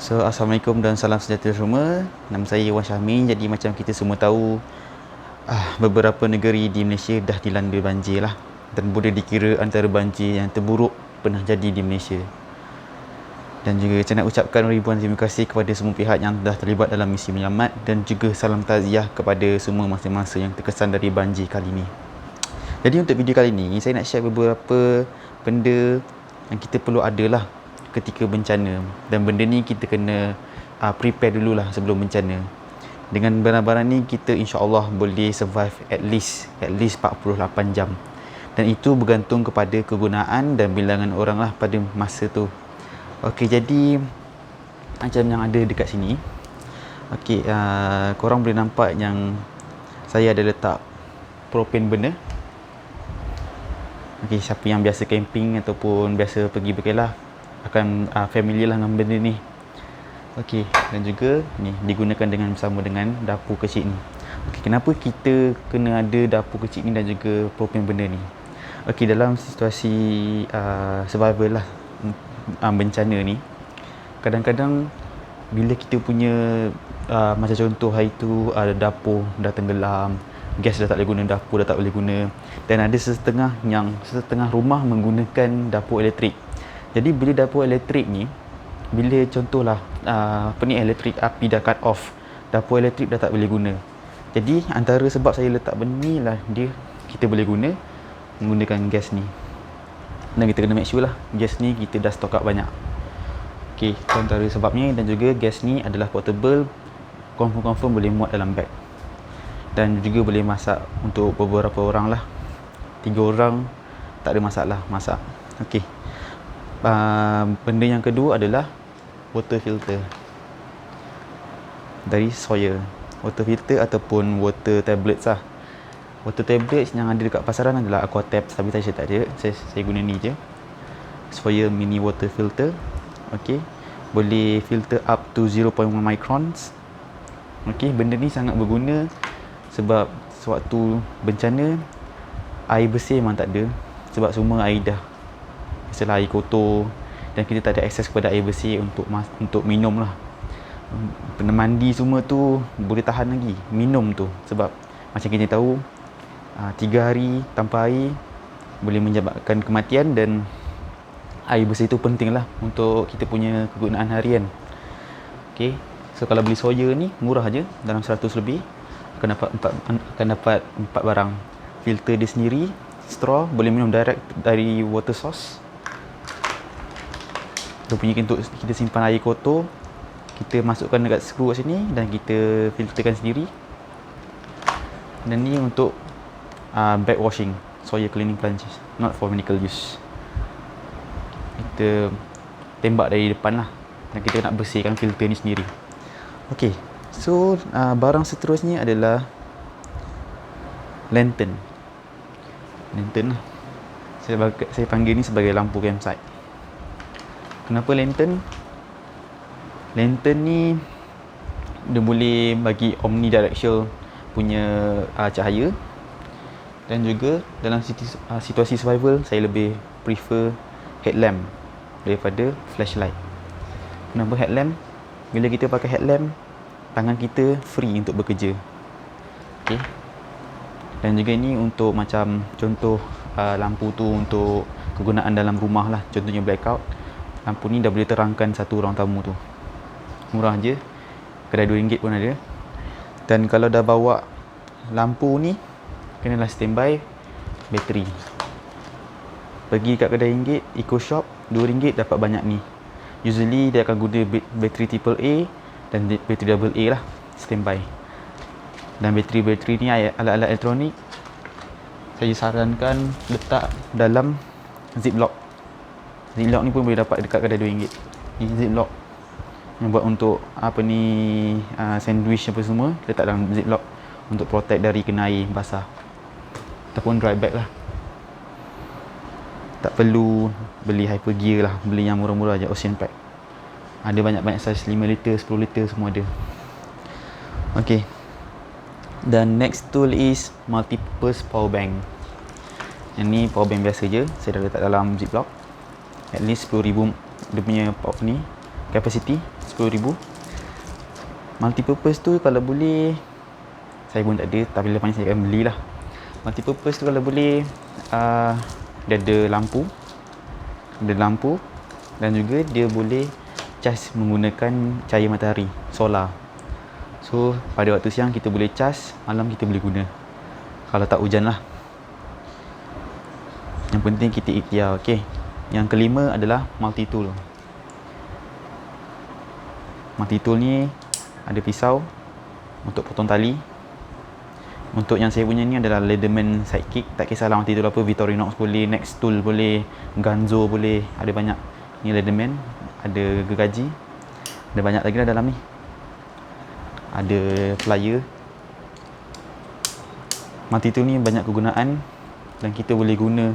So, Assalamualaikum dan salam sejahtera semua. Nama saya Wan Syahmin. Jadi macam kita semua tahu, beberapa negeri di Malaysia dah dilanda banjir lah. Dan boleh dikira antara banjir yang terburuk pernah jadi di Malaysia. Dan juga saya nak ucapkan ribuan terima kasih kepada semua pihak yang dah terlibat dalam misi menyelamat. Dan juga salam takziah kepada semua masa-masa yang terkesan dari banjir kali ini. Jadi untuk video kali ini, saya nak share beberapa benda yang kita perlu ada lah ketika bencana. Dan benda ni kita kena prepare dululah sebelum bencana. Dengan barang-barang ni kita insya-Allah boleh survive at least 48 jam. Dan itu bergantung kepada kegunaan dan bilangan orang lah pada masa tu. Okey, jadi macam yang ada dekat sini. Okey, korang boleh nampak yang saya ada letak propane burner. Okey, siapa yang biasa camping ataupun biasa pergi berkelah akan familiar lah dengan benda ni. Okey, dan juga ni digunakan dengan bersama dengan dapur kecil ni. Okey, kenapa kita kena ada dapur kecil ni dan juga propane burner ni? Okey, dalam situasi survival lah bencana ni, kadang-kadang bila kita punya macam contoh hari tu dapur dah tenggelam, gas dah tak boleh guna, dapur dah tak boleh guna, dan ada setengah rumah menggunakan dapur elektrik. Jadi bila dapur elektrik ni, bila contohlah elektrik api dah cut off, dapur elektrik dah tak boleh guna. Jadi antara sebab saya letak benda ni lah, kita boleh guna menggunakan gas ni. Dan kita kena make sure lah gas ni kita dah stock up banyak. Okey, itu antara sebabnya. Dan juga gas ni adalah portable, confirm boleh muat dalam beg. Dan juga boleh masak untuk beberapa orang lah. 3 orang tak ada masalah masak. Okey. Benda yang kedua adalah water filter dari Sawyer. Water filter ataupun water tablets lah. Water tablets yang ada dekat pasaran adalah Aquatab, tapi saya tak ada. Saya guna ni je, Sawyer mini water filter. Okey, boleh filter up to 0.1 microns. Okey, benda ni sangat berguna sebab sewaktu bencana air bersih memang tak ada, sebab semua air dah biasalah air kotor, dan kita tak ada akses kepada air bersih untuk minum lah. Mandi semua tu boleh tahan lagi, minum tu, sebab macam kita tahu 3 hari tanpa air boleh menyebabkan kematian, dan air bersih tu penting lah untuk kita punya kegunaan harian. Okay, so kalau beli Sawyer ni murah je, dalam 100 lebih akan dapat 4 barang. Filter dia sendiri, straw, boleh minum direct dari water source. Dia punya untuk kita simpan air kotor, kita masukkan dekat skru kat sini dan kita filterkan sendiri. Dan ni untuk bag washing, Sawyer cleaning plunges, not for medical use. Kita tembak dari depan lah, dan kita nak bersihkan filter ni sendiri. Okey, so barang seterusnya adalah lantern lah. Saya panggil ni sebagai lampu campsite. Kenapa lantern? Lantern ni dia boleh bagi omnidirectional punya cahaya. Dan juga dalam situasi survival, saya lebih prefer headlamp daripada flashlight. Kenapa headlamp? Bila kita pakai headlamp, tangan kita free untuk bekerja. Okay. Dan juga ini untuk macam contoh lampu tu untuk kegunaan dalam rumah lah. Contohnya blackout, lampu ni dah boleh terangkan satu ruang tamu tu. Murah je, kedai RM2 pun ada. Dan kalau dah bawa lampu ni, kenalah standby bateri. Pergi kat kedai RM1, Eco Shop, RM2 dapat banyak ni. Usually dia akan guna bateri AAA dan bateri AA lah, standby. Dan bateri-bateri ni alat-alat elektronik saya sarankan letak dalam ziplock. Ziplock ni pun boleh dapat dekat kedai RM2. Ni ziplock yang buat untuk sandwich apa semua, letak dalam ziplock untuk protect dari kena air basah. Ataupun dry bag lah. Tak perlu beli Hypergear lah, beli yang murah-murah je, Ocean Pack. Ada banyak-banyak size 5 liter, 10 liter semua ada. Okey. Dan next tool is multi-purpose power bank. Yang ni power bank biasa je, saya dah letak dalam ziplock. At least 10,000 dia punya capacity. 10,000. Multipurpose tu kalau boleh, saya pun tak ada, tapi lepas ni saya akan belilah. Multipurpose tu kalau boleh, dia ada lampu, dan juga dia boleh cas menggunakan cahaya matahari, solar. So pada waktu siang kita boleh cas, malam kita boleh guna kalau tak hujan lah. Yang penting kita ikhtiar. Okay, yang kelima adalah multi tool. Multi tool ni ada pisau untuk potong tali. Untuk yang saya punya ni adalah Leatherman Sidekick. Tak kisahlah multi tool apa, Victorinox boleh, Next Tool boleh, Ganzo boleh, ada banyak. Ni Leatherman, ada gergaji, ada banyak lagi lah dalam ni. Ada plier. Multi tool ni banyak kegunaan dan kita boleh guna,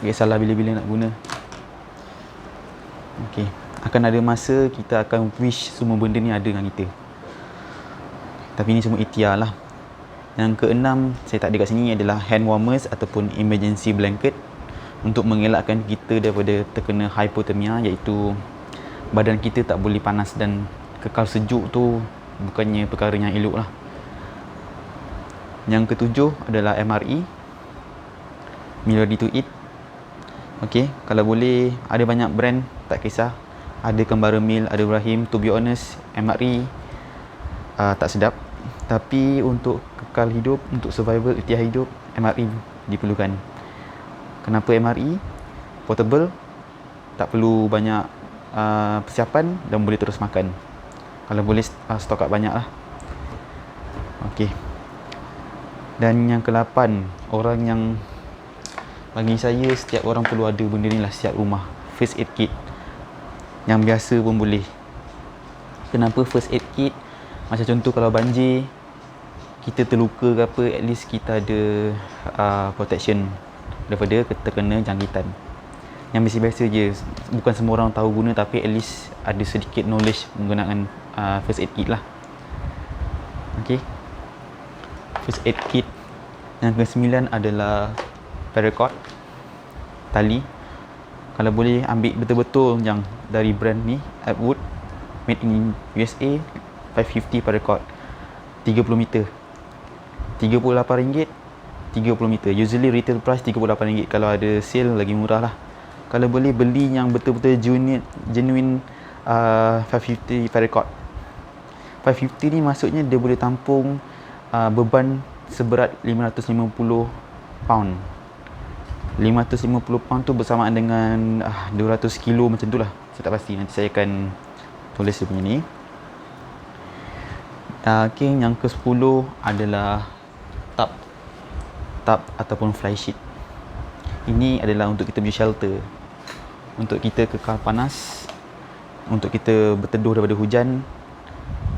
tak kisahlah bila-bila nak guna. Okay, akan ada masa kita akan wish semua benda ni ada dengan kita, tapi ni semua ikhtiar lah. Yang keenam saya tak ada kat sini adalah hand warmers ataupun emergency blanket untuk mengelakkan kita daripada terkena hypothermia, iaitu badan kita tak boleh panas dan kekal sejuk tu bukannya perkara yang elok lah. Yang ketujuh adalah MRE, meal ready to eat. Okay, kalau boleh ada banyak brand, tak kisah. Ada Kembara Meal, ada Ibrahim. To be honest, MRE tak sedap. Tapi untuk kekal hidup, untuk survival, ikhtiar hidup, MRE diperlukan. Kenapa MRE? Portable, tak perlu banyak persiapan dan boleh terus makan. Kalau boleh stok up banyak lah. Okay. Dan yang ke-8, orang yang bagi saya setiap orang perlu ada benda ni lah setiap rumah. First aid kit. Yang biasa pun boleh. Kenapa first aid kit? Macam contoh kalau banjir, kita terluka ke apa, at least kita ada protection daripada terkena jangkitan. Yang biasa-biasa je, bukan semua orang tahu guna, tapi at least ada sedikit knowledge menggunakan first aid kit lah. Okay, first aid kit. Yang ke-9 adalah paracord, tali. Kalau boleh ambil betul-betul yang dari brand ni, Atwood, made in USA, 550 paracord, 30 meter, RM38, 30 meter. Usually retail price RM38. Kalau ada sale lagi murah lah. Kalau boleh beli yang betul-betul genuine 550 paracord. 550 ni maksudnya dia boleh tampung beban seberat 550 pound. 550 pound tu bersamaan dengan 200 kilo macam tu lah. Saya tak pasti, nanti saya akan tulis dia punya ni. Okay, yang ke-10 adalah tarp ataupun fly sheet. Ini adalah untuk kita punya shelter, untuk kita kekal panas, untuk kita berteduh daripada hujan.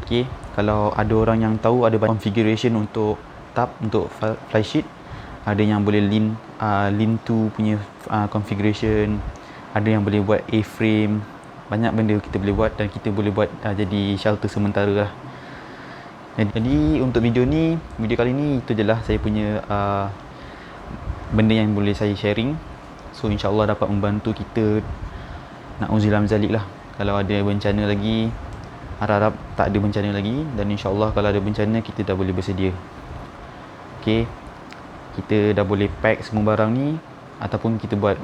Okay, kalau ada orang yang tahu, ada configuration untuk tarp, untuk fly sheet. Ada yang boleh lean to punya configuration, ada yang boleh buat A-frame. Banyak benda kita boleh buat dan kita boleh buat jadi shelter sementara lah. Jadi untuk video kali ni itu je lah saya punya benda yang boleh saya sharing. So insyaAllah dapat membantu kita, na'udzubillah min zalik lah. Kalau ada bencana lagi, harap-harap tak ada bencana lagi, dan insyaAllah kalau ada bencana kita dah boleh bersedia. Okay, kita dah boleh pack semua barang ni, ataupun kita buat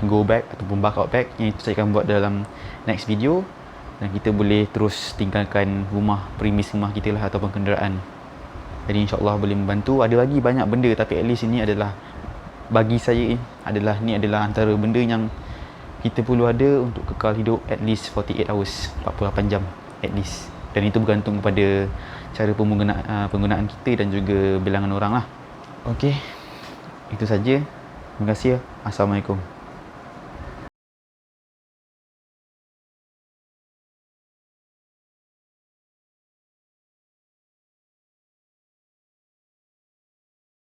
go bag ataupun backup bag, yang itu saya akan buat dalam next video. Dan kita boleh terus tinggalkan rumah, premis rumah kita lah, ataupun kenderaan. Jadi insyaAllah boleh membantu. Ada lagi banyak benda, tapi at least ini adalah, bagi saya ni adalah antara benda yang kita perlu ada untuk kekal hidup at least 48 hours, 48 jam at least. Dan itu bergantung kepada cara penggunaan kita dan juga bilangan orang lah. Okey, itu saja. Terima kasih. Assalamualaikum.